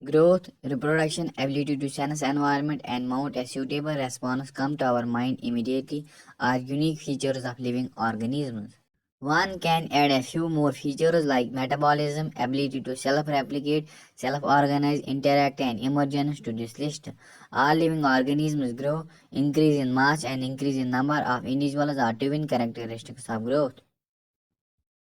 Growth, reproduction, ability to sense environment and mount a suitable response come to our mind immediately are unique features of living organisms. One can add a few more features like metabolism, ability to self-replicate, self-organize, interact and emergence to this list. All living organisms grow, increase in mass and increase in number of individuals are twin characteristics of growth.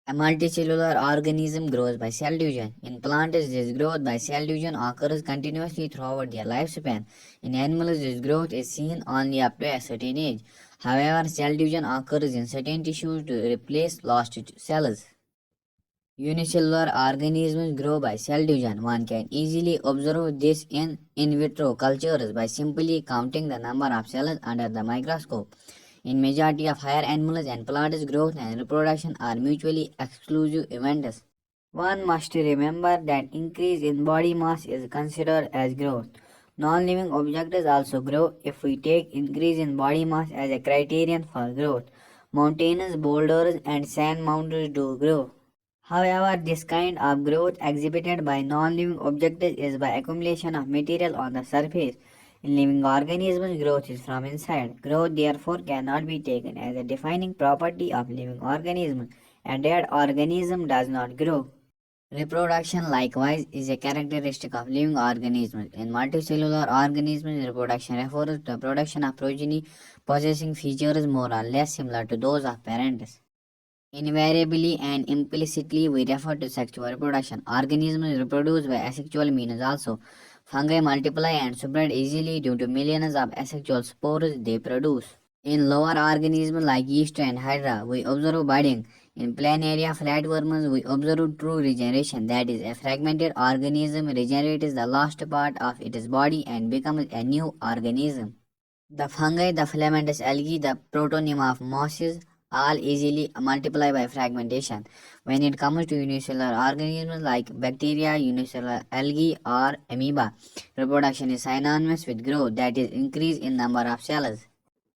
A multicellular organism grows by cell division. In plants, this growth by cell division occurs continuously throughout their lifespan. In animals, this growth is seen only up to a certain age. However, cell division occurs in certain tissues to replace lost cells. Unicellular organisms grow by cell division. One can easily observe this in vitro cultures by simply counting the number of cells under the microscope. In majority of higher animals and plants, growth and reproduction are mutually exclusive events. One must remember that increase in body mass is considered as growth. Non-living objects also grow if we take increase in body mass as a criterion for growth. Mountains, boulders, and sand mounds do grow. However, this kind of growth exhibited by non-living objects is by accumulation of material on the surface. In living organisms, growth is from inside. Growth therefore cannot be taken as a defining property of living organisms. A dead organism does not grow. Reproduction likewise is a characteristic of living organisms. In multicellular organisms, reproduction refers to the production of progeny possessing features more or less similar to those of parents. Invariably and implicitly, we refer to sexual reproduction. Organisms reproduce by asexual means also. Fungi multiply and spread easily due to millions of asexual spores they produce. In lower organisms like yeast and hydra, we observe budding. In planaria flatworms, we observe true regeneration, that is, a fragmented organism regenerates the lost part of its body and becomes a new organism. The fungi, the filamentous algae, the protonym of mosses all easily multiply by fragmentation. When it comes to unicellular organisms like bacteria, unicellular algae, or amoeba, reproduction is synonymous with growth, that is, increase in number of cells.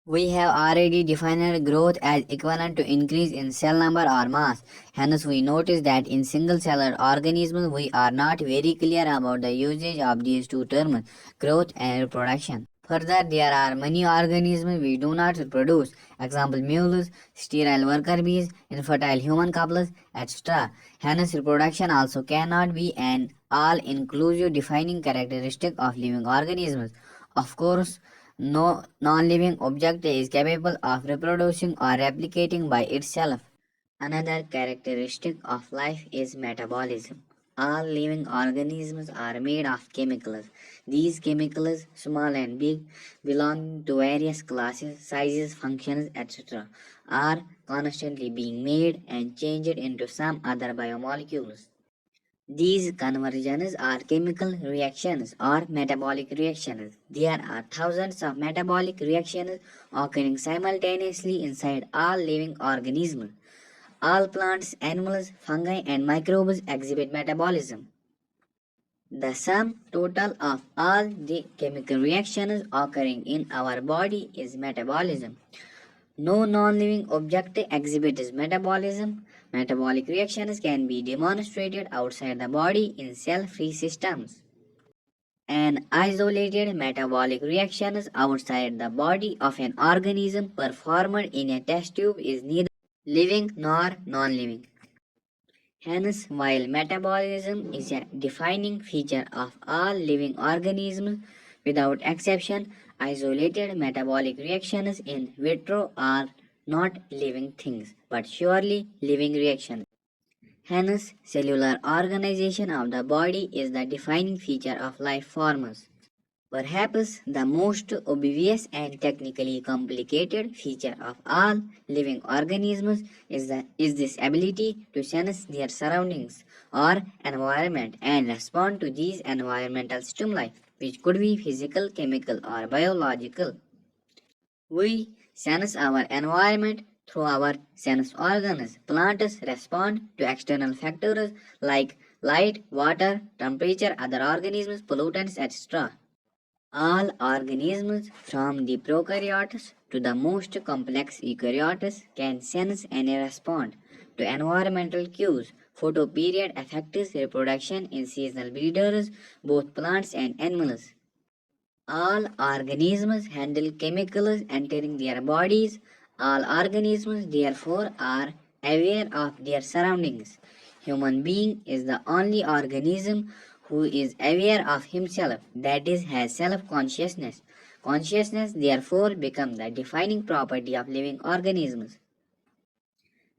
We have already defined growth as equivalent to increase in cell number or mass. Hence, we notice that in single-celled organisms, we are not very clear about the usage of these two terms, growth and reproduction. Further, there are many organisms which do not reproduce, example mules, sterile worker bees, infertile human couples, etc. Hence, reproduction also cannot be an all-inclusive defining characteristic of living organisms. Of course, no non-living object is capable of reproducing or replicating by itself. Another characteristic of life is metabolism. All living organisms are made of chemicals. These chemicals, small and big, belong to various classes, sizes, functions, etc., are constantly being made and changed into some other biomolecules. These conversions are chemical reactions or metabolic reactions. There are thousands of metabolic reactions occurring simultaneously inside all living organisms. All plants, animals, fungi, and microbes exhibit metabolism. The sum total of all the chemical reactions occurring in our body is metabolism. No non-living object exhibits metabolism. Metabolic reactions can be demonstrated outside the body in cell-free systems. An isolated metabolic reaction outside the body of an organism performed in a test tube is neither living nor non-living. Hence, while metabolism is a defining feature of all living organisms, without exception, isolated metabolic reactions in vitro are not living things, but surely living reactions. Hence, cellular organization of the body is the defining feature of life forms. Perhaps the most obvious and technically complicated feature of all living organisms is this ability to sense their surroundings or environment and respond to these environmental stimuli, which could be physical, chemical, or biological. We sense our environment through our sense organs. Plants respond to external factors like light, water, temperature, other organisms, pollutants, etc. All organisms, from the prokaryotes to the most complex eukaryotes, can sense and respond to environmental cues. Photoperiod affects reproduction in seasonal breeders, both plants and animals. All organisms handle chemicals entering their bodies. All organisms, therefore, are aware of their surroundings. Human being is the only organism who is aware of himself, that is, has self-consciousness. Consciousness, therefore, becomes the defining property of living organisms.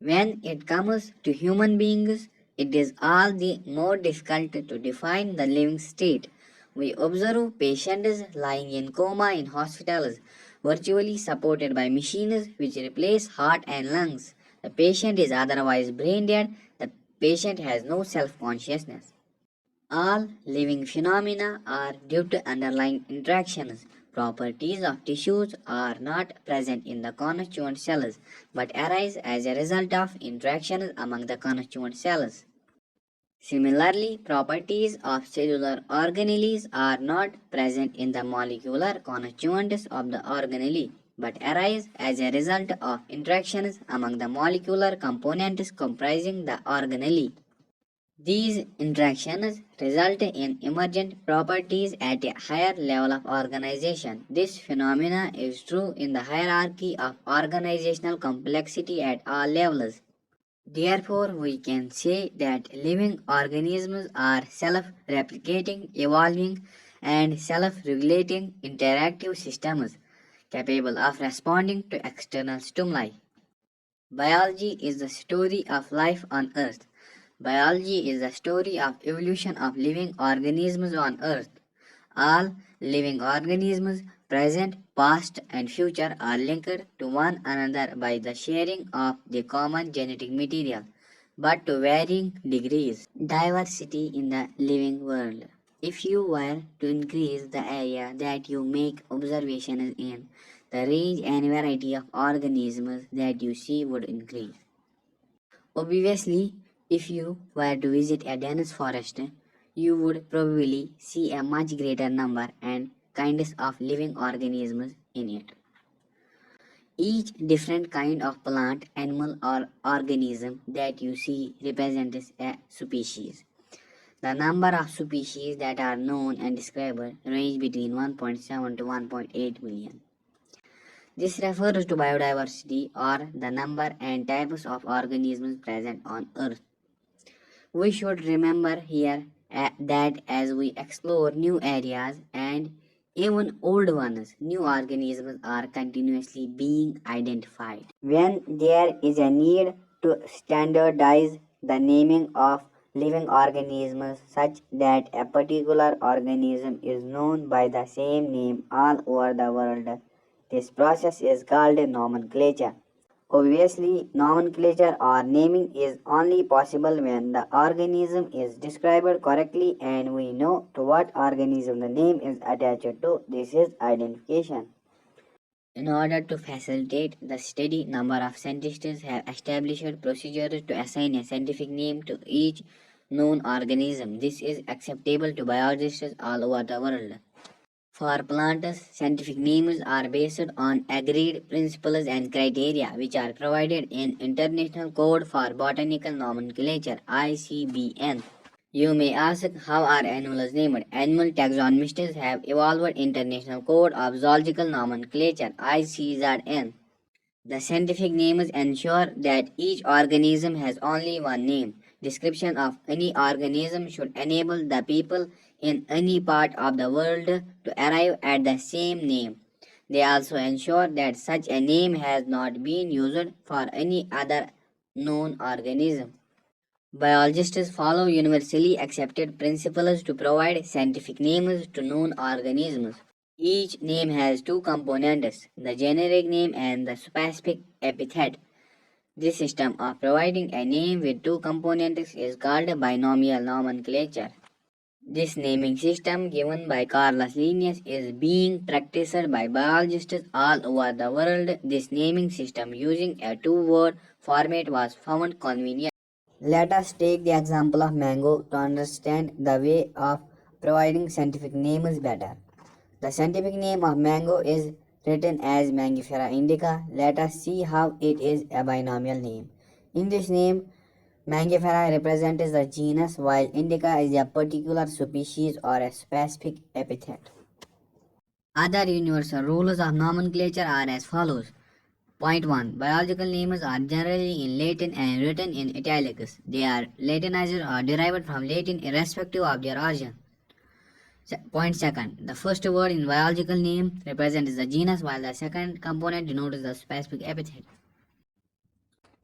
When it comes to human beings, it is all the more difficult to define the living state. We observe patients lying in coma in hospitals, virtually supported by machines which replace heart and lungs. The patient is otherwise brain dead. The patient has no self consciousness. All living phenomena are due to underlying interactions. Properties of tissues are not present in the constituent cells but arise as a result of interactions among the constituent cells. Similarly, properties of cellular organelles are not present in the molecular constituents of the organelle but arise as a result of interactions among the molecular components comprising the organelle. These interactions result in emergent properties at a higher level of organization. This phenomena is true in the hierarchy of organizational complexity at all levels. Therefore, we can say that living organisms are self-replicating, evolving, and self-regulating interactive systems capable of responding to external stimuli. Biology is the story of life on Earth. Biology is the story of evolution of living organisms on Earth. All living organisms, present, past, and future, are linked to one another by the sharing of the common genetic material, but to varying degrees. Diversity in the living world. If you were to increase the area that you make observations in, the range and variety of organisms that you see would increase. Obviously, if you were to visit a dense forest, you would probably see a much greater number and kinds of living organisms in it. Each different kind of plant, animal, or organism that you see represents a species. The number of species that are known and described range between 1.7 to 1.8 billion. This refers to biodiversity or the number and types of organisms present on Earth. We should remember here that as we explore new areas and even old ones, new organisms are continuously being identified. When there is a need to standardize the naming of living organisms such that a particular organism is known by the same name all over the world, this process is called nomenclature. Obviously, nomenclature or naming is only possible when the organism is described correctly and we know to what organism the name is attached to. This is identification. In order to facilitate the study, number of scientists have established procedures to assign a scientific name to each known organism. This is acceptable to biologists all over the world. For plants, scientific names are based on agreed principles and criteria which are provided in International Code for Botanical Nomenclature (ICBN). You may ask, how are animals named? Animal taxonomists have evolved International Code of Zoological Nomenclature (ICZN). The scientific names ensure that each organism has only one name. Description of any organism should enable the people in any part of the world to arrive at the same name. They also ensure that such a name has not been used for any other known organism. Biologists follow universally accepted principles to provide scientific names to known organisms. Each name has two components, the generic name and the specific epithet. This system of providing a name with two components is called binomial nomenclature. This naming system given by Carlos Linnaeus is being practiced by biologists all over the world. This naming system using a two-word format was found convenient. Let us take the example of mango to understand the way of providing scientific names better. The scientific name of mango is written as Mangifera indica. Let us see how it is a binomial name. In this name, Mangifera represents the genus, while indica is a particular species or a specific epithet. Other universal rules of nomenclature are as follows. Point 1. Biological names are generally in Latin and written in italics. They are Latinized or derived from Latin irrespective of their origin. Point 2. The first word in biological name represents the genus while the second component denotes the specific epithet.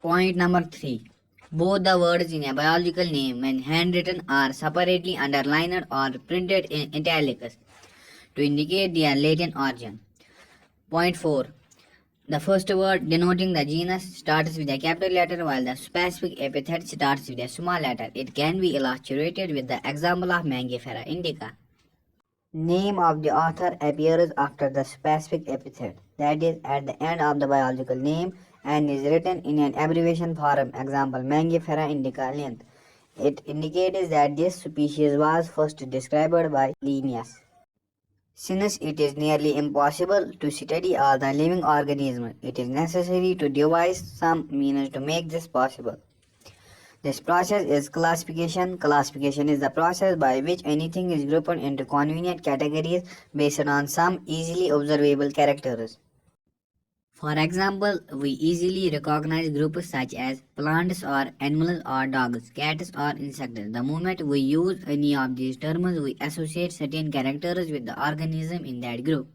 Point number 3. Both the words in a biological name when handwritten are separately underlined or printed in italics to indicate their Latin origin. Point 4. The first word denoting the genus starts with a capital letter while the specific epithet starts with a small letter. It can be illustrated with the example of Mangifera indica. Name of the author appears after the specific epithet, that is, at the end of the biological name, and is written in an abbreviation form. Example, Mangifera indica length. It indicates that this species was first described by Linnaeus. Since it is nearly impossible to study all the living organisms, it is necessary to devise some means to make this possible. This process is classification. Classification is the process by which anything is grouped into convenient categories based on some easily observable characters. For example, we easily recognize groups such as plants or animals or dogs, cats or insects. The moment we use any of these terms, we associate certain characters with the organism in that group.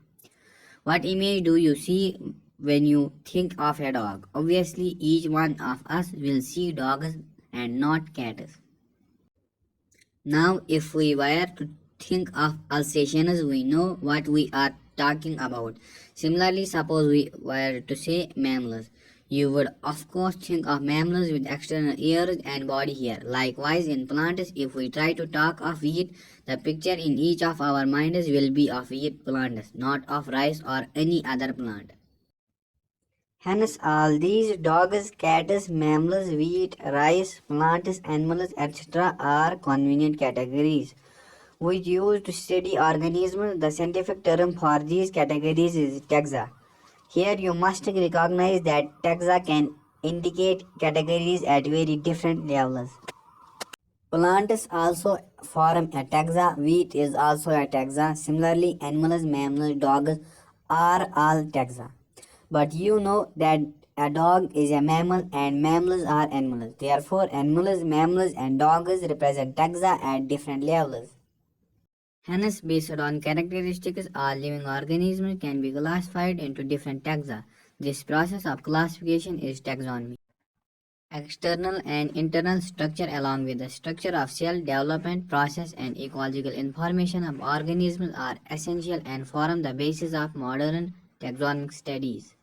What image do you see when you think of a dog? Obviously, each one of us will see dogs and not cats. Now, if we were to think of Alsatians, we know what we are talking about. Similarly, suppose we were to say mammals. You would of course think of mammals with external ears and body hair. Likewise, in plants, if we try to talk of wheat, the picture in each of our minds will be of wheat plants, not of rice or any other plant. Hence, all these dogs, cats, mammals, wheat, rice, plants, animals, etc. are convenient categories which used to study organisms. The scientific term for these categories is taxa. Here you must recognize that taxa can indicate categories at very different levels. Plants also form a taxa. Wheat is also a taxa. Similarly, animals, mammals, dogs are all taxa. But you know that a dog is a mammal and mammals are animals. Therefore, animals, mammals, and dogs represent taxa at different levels. Hence, based on characteristics, all living organisms can be classified into different taxa. This process of classification is taxonomy. External and internal structure along with the structure of cell development process and ecological information of organisms are essential and form the basis of modern taxonomic studies.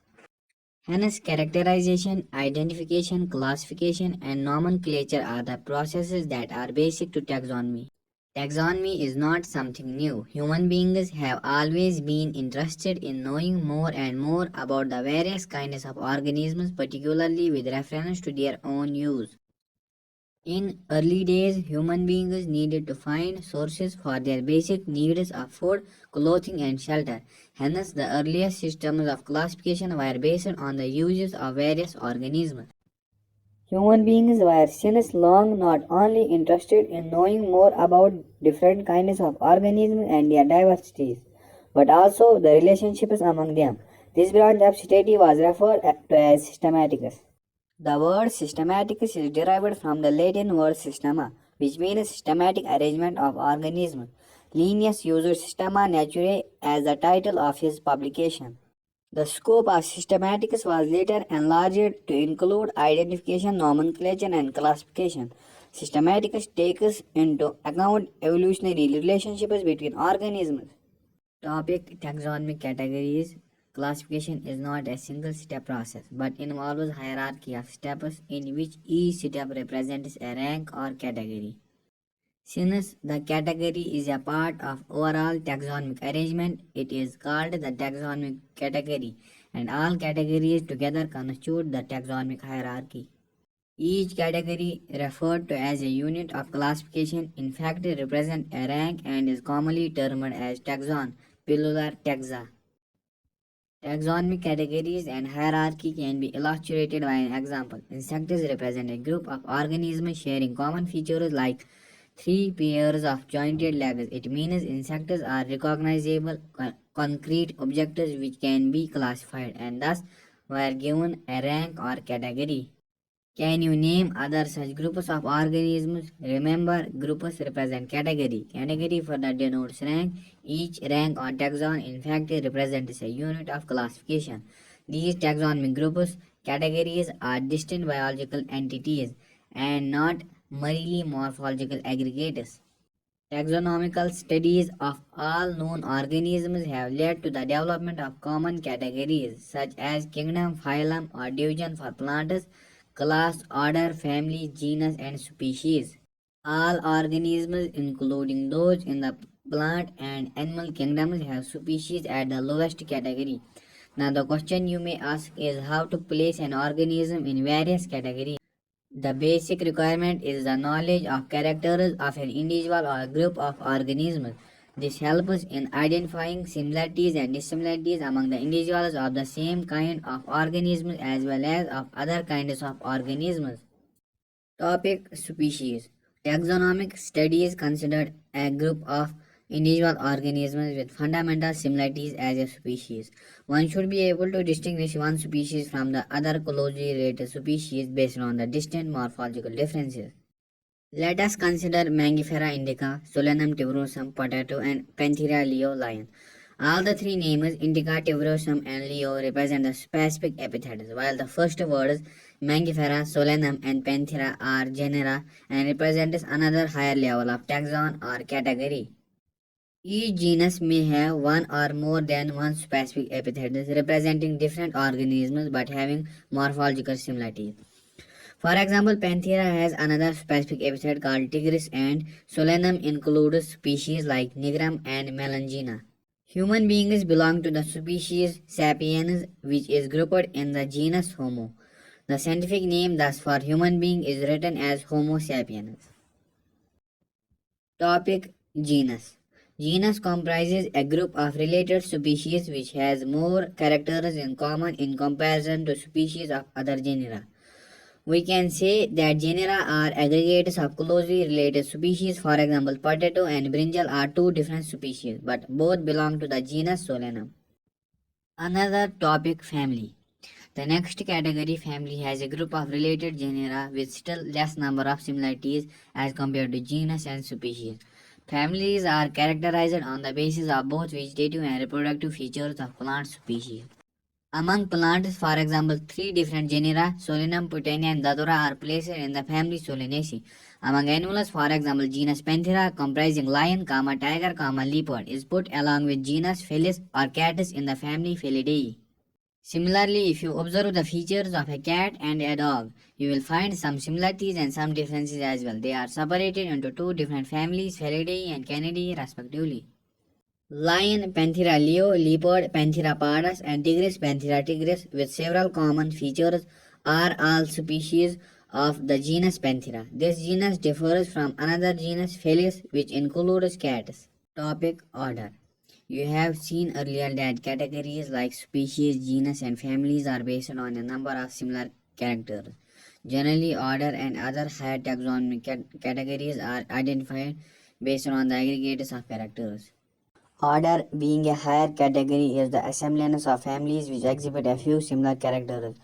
Hence, characterization, identification, classification, and nomenclature are the processes that are basic to taxonomy. Taxonomy is not something new. Human beings have always been interested in knowing more and more about the various kinds of organisms, particularly with reference to their own use. In early days, human beings needed to find sources for their basic needs of food, clothing, and shelter. Hence, the earliest systems of classification were based on the uses of various organisms. Human beings were since long not only interested in knowing more about different kinds of organisms and their diversities, but also the relationships among them. This branch of study was referred to as systematics. The word systematics is derived from the Latin word systema, which means systematic arrangement of organisms. Linnaeus used Systema Naturae as the title of his publication. The scope of systematics was later enlarged to include identification, nomenclature, and classification. Systematics takes into account evolutionary relationships between organisms. Topic taxonomic categories. Classification is not a single step process but involves hierarchy of steps in which each step represents a rank or category. Since the category is a part of overall taxonomic arrangement, it is called the taxonomic category, and all categories together constitute the taxonomic hierarchy. Each category, referred to as a unit of classification, in fact represents a rank and is commonly termed as taxon, plural taxa. Taxonomic categories and hierarchy can be illustrated by an example. Insects represent a group of organisms sharing common features like three pairs of jointed legs. It means insects are recognizable concrete objects which can be classified and thus were given a rank or category. Can you name other such groups of organisms? Remember, groups represent category. Category further denotes rank. Each rank or taxon in fact represents a unit of classification. These taxonomic groups, categories are distinct biological entities and not merely morphological aggregates. Taxonomical studies of all known organisms have led to the development of common categories such as kingdom, phylum, or division for plants, class, order, family, genus, and species. All organisms, including those in the plant and animal kingdoms, have species at the lowest category. Now, the question you may ask is how to place an organism in various categories. The basic requirement is the knowledge of characters of an individual or group of organisms. This helps in identifying similarities and dissimilarities among the individuals of the same kind of organisms as well as of other kinds of organisms. Topic species. Taxonomic studies considered a group of individual organisms with fundamental similarities as a species. One should be able to distinguish one species from the other closely related species based on the distinct morphological differences. Let us consider Mangifera indica, Solanum tuberosum, potato, and Panthera leo lion. All the three names indica, tuberosum, and leo represent the specific epithets, while the first words Mangifera, Solanum, and Panthera are genera and represents another higher level of taxon or category. Each genus may have one or more than one specific epithet representing different organisms but having morphological similarities. For example, Panthera has another specific epithet called tigris and Solanum includes species like nigrum and melangina. Human beings belong to the species Sapiens, which is grouped in the genus Homo. The scientific name thus for human being is written as Homo sapiens. Topic Genus. Genus comprises a group of related species which has more characters in common in comparison to species of other genera. We can say that genera are aggregates of closely related species. For example, potato and brinjal are two different species, but both belong to the genus Solanum. Another topic family. The next category family has a group of related genera with still less number of similarities as compared to genus and species. Families are characterized on the basis of both vegetative and reproductive features of plant species. Among plants, for example, three different genera, Solanum, Putania, and Datura, are placed in the family Solanaceae. Among animals, for example, genus Panthera, comprising lion, tiger, leopard, is put along with genus Felis or Catus in the family Felidae. Similarly, if you observe the features of a cat and a dog, you will find some similarities and some differences as well. They are separated into two different families, Felidae and Canidae, respectively. Lion Panthera leo, leopard Panthera pardus, and tigris Panthera tigris, with several common features, are all species of the genus Panthera. This genus differs from another genus Felis, which includes cats. Topic Order. You have seen earlier that categories like species, genus, and families are based on a number of similar characters. Generally, order and other higher taxonomic categories are identified based on the aggregates of characters. Order, being a higher category, is the assemblage of families which exhibit a few similar characters.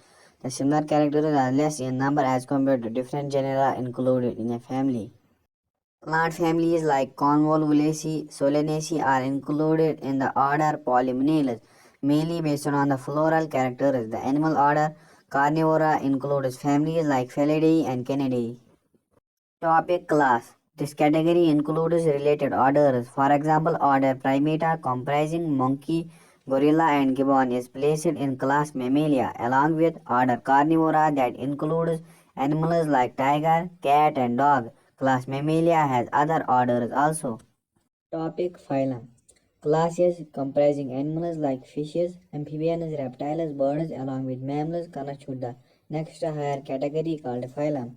The similar characters are less in number as compared to different genera included in a family. Plant families like Convolvulaceae, Solanaceae are included in the order Polymenales, mainly based on the floral characters. The animal order Carnivora includes families like Felidae and Canidae. Topic Class. This category includes related orders. For example, order Primata comprising monkey, gorilla and gibbon is placed in class Mammalia along with order Carnivora that includes animals like tiger, cat and dog. Class Mammalia has other orders also. Topic Phylum. Classes comprising animals like fishes, amphibians, reptiles, birds along with mammals connect with the next higher category called phylum.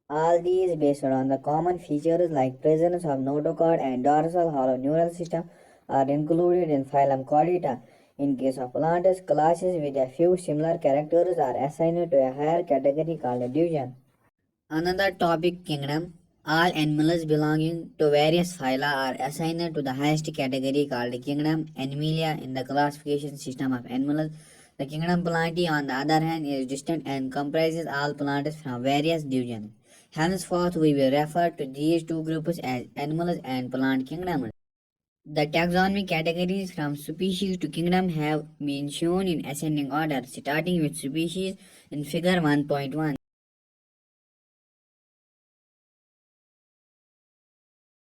All these based on the common features like presence of notochord and dorsal hollow neural system are included in phylum Chordata. In case of plants, classes with a few similar characters are assigned to a higher category called a division. Another topic kingdom. All animals belonging to various phyla are assigned to the highest category called kingdom Animalia in the classification system of animals. The kingdom Plantae, on the other hand, is distinct and comprises all plants from various divisions. Henceforth, we will refer to these two groups as animals and plant kingdoms. The taxonomic categories from species to kingdom have been shown in ascending order, starting with species in figure 1.1.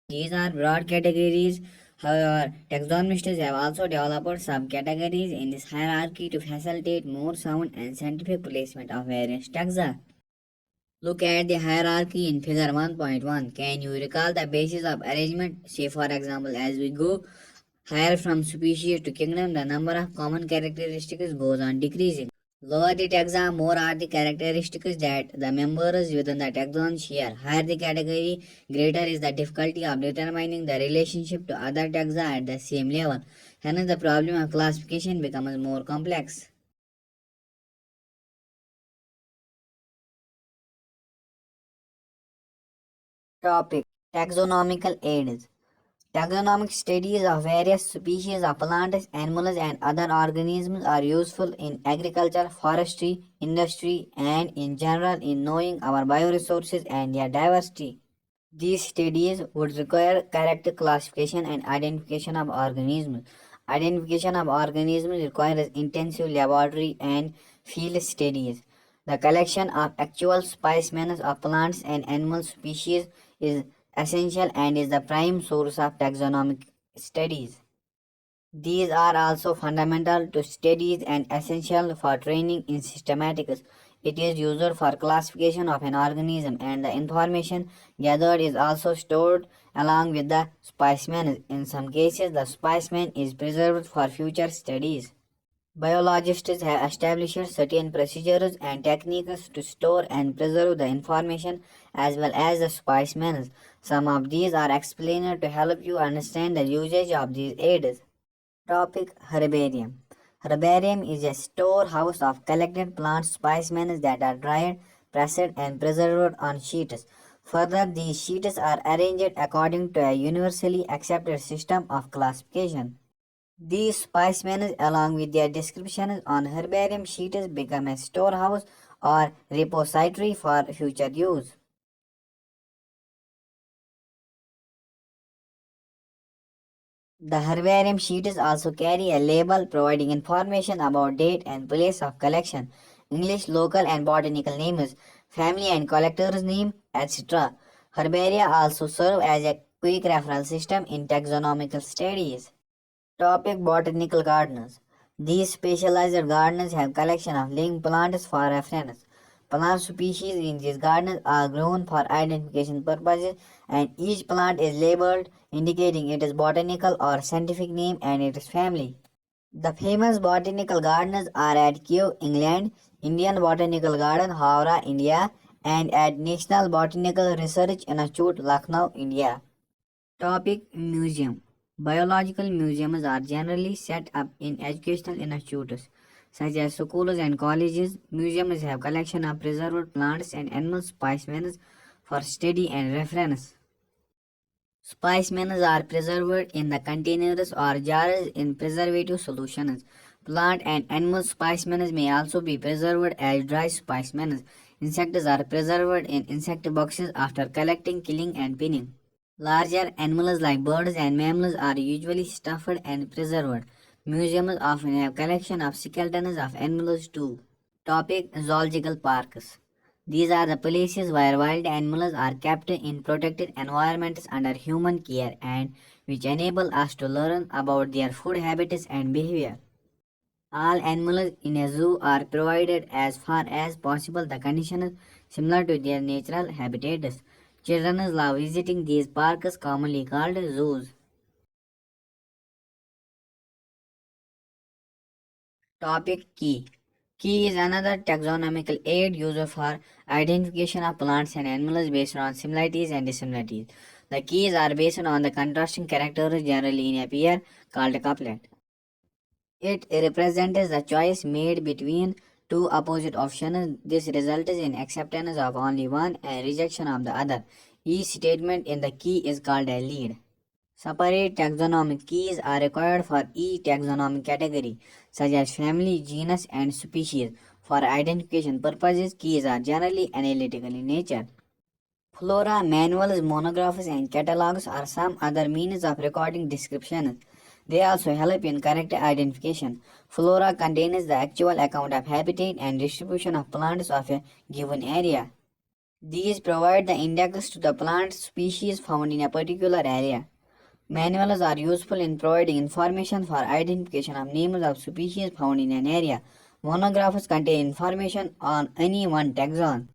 These are broad categories. However, taxonomists have also developed subcategories in this hierarchy to facilitate more sound and scientific placement of various taxa. Look at the hierarchy in figure 1.1. Can you recall the basis of arrangement? Say for example, as we go higher from species to kingdom, the number of common characteristics goes on decreasing. Lower the taxa, more are the characteristics that the members within the taxon share. Higher the category, greater is the difficulty of determining the relationship to other taxa at the same level. Hence, the problem of classification becomes more complex. Topic: Taxonomical aids. Taxonomic studies of various species of plants, animals, and other organisms are useful in agriculture, forestry, industry, and in general in knowing our bioresources and their diversity. These studies would require correct classification and identification of organisms. Identification of organisms requires intensive laboratory and field studies. The collection of actual specimens of plants and animal species is essential and is the prime source of taxonomic studies. These are also fundamental to studies and essential for training in systematics. It is used for classification of an organism, and the information gathered is also stored along with the specimen. In some cases, the specimen is preserved for future studies. Biologists have established certain procedures and techniques to store and preserve the information as well as the specimens. Some of these are explained to help you understand the usage of these aids. Topic: Herbarium. Herbarium is a storehouse of collected plant specimens that are dried, pressed, and preserved on sheets. Further, these sheets are arranged according to a universally accepted system of classification. These specimens, along with their descriptions on herbarium sheets, become a storehouse or repository for future use. The herbarium sheets also carry a label providing information about date and place of collection, English, local and botanical names, family and collector's name, etc. Herbaria also serve as a quick reference system in taxonomical studies. Topic: Botanical gardens. These specialized gardens have collection of living plants for reference. Plant species in these gardens are grown for identification purposes, and each plant is labeled indicating its botanical or scientific name and its family. The famous botanical gardens are at Kew, England, Indian Botanical Garden, Howrah, India, and at National Botanical Research Institute, Lucknow, India. Topic: Museum. Biological museums are generally set up in educational institutes such as schools and colleges. Museums have collection of preserved plants and animal specimens for study and reference. Specimens are preserved in the containers or jars in preservative solutions. Plant and animal specimens may also be preserved as dry specimens. Insects are preserved in insect boxes after collecting, killing, and pinning. Larger animals like birds and mammals are usually stuffed and preserved. Museums often have collection of skeletons of animals too. Topic: Zoological parks. These are the places where wild animals are kept in protected environments under human care and which enable us to learn about their food habits and behavior. All animals in a zoo are provided as far as possible the conditions similar to their natural habitats. Children love visiting these parks commonly called zoos. Topic: Key. Key is another taxonomical aid used for identification of plants and animals based on similarities and dissimilarities. The keys are based on the contrasting characters generally in a pair called a couplet. It represents the choice made between two opposite options. This results in acceptance of only one and rejection of the other. Each statement in the key is called a lead. Separate taxonomic keys are required for each taxonomic category, such as family, genus, and species. For identification purposes, keys are generally analytical in nature. Flora, manuals, monographs, and catalogs are some other means of recording descriptions. They also help in correct identification. Flora contains the actual account of habitat and distribution of plants of a given area. These provide the index to the plant species found in a particular area. Manuals are useful in providing information for identification of names of species found in an area. Monographs contain information on any one taxon.